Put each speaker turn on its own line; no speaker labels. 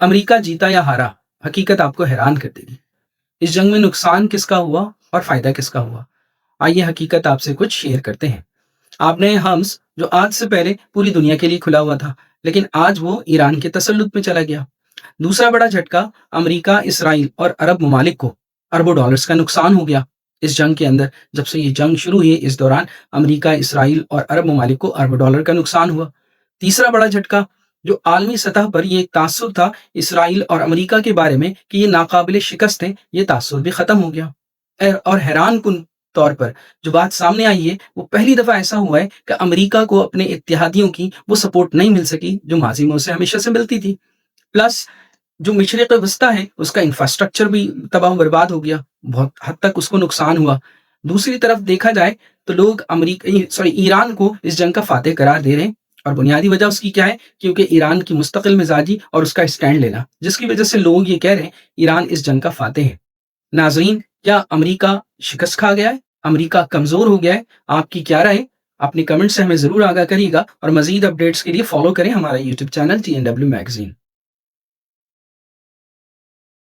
امریکہ جیتا یا ہارا، حقیقت آپ کو حیران کر دے گی۔ اس جنگ میں نقصان کس کا ہوا اور فائدہ کس کا ہوا؟ آئیے حقیقت آپ سے کچھ شیئر کرتے ہیں۔ آپ نے حمص جو آج سے پہلے پوری دنیا کے لیے کھلا ہوا تھا، لیکن آج وہ ایران کے تسلط میں چلا گیا۔ دوسرا بڑا جھٹکا، امریکہ، اسرائیل اور عرب ممالک کو اربوں ڈالرز کا نقصان ہو گیا۔ اس جنگ کے اندر جب سے یہ جنگ شروع ہوئی، اس دوران امریکہ، اسرائیل اور عرب ممالک کو اربوں ڈالر کا نقصان ہوا۔ تیسرا بڑا جھٹکا، جو عالمی سطح پر یہ ایک تاثر تھا اسرائیل اور امریکہ کے بارے میں کہ یہ ناقابل شکست ہیں، یہ تاثر بھی ختم ہو گیا۔ اور حیران کن طور پر جو بات سامنے آئی ہے، وہ پہلی دفعہ ایسا ہوا ہے کہ امریکہ کو اپنے اتحادیوں کی وہ سپورٹ نہیں مل سکی جو ماضی میں اسے ہمیشہ سے ملتی تھی۔ پلس جو مشرق وسطیٰ ہے اس کا انفراسٹرکچر بھی تباہ و برباد ہو گیا، بہت حد تک اس کو نقصان ہوا۔ دوسری طرف دیکھا جائے تو لوگ ایران کو اس جنگ کا فاتح قرار دے رہے ہیں، اور بنیادی وجہ اس کی کیا ہے؟ کیونکہ ایران کی مستقل مزاجی اور اس کا اسٹینڈ لینا، جس کی وجہ سے لوگ یہ کہہ رہے ہیں ایران اس جنگ کا فاتح ہے۔ ناظرین، کیا امریکہ شکست کھا گیا ہے؟ امریکہ کمزور ہو گیا ہے؟ آپ کی کیا رائے؟ اپنی کمنٹ سے ہمیں ضرور آگاہ کریے گا، اور مزید اپڈیٹس کے لیے فالو کریں ہمارا یوٹیوب چینل TNW میگزین۔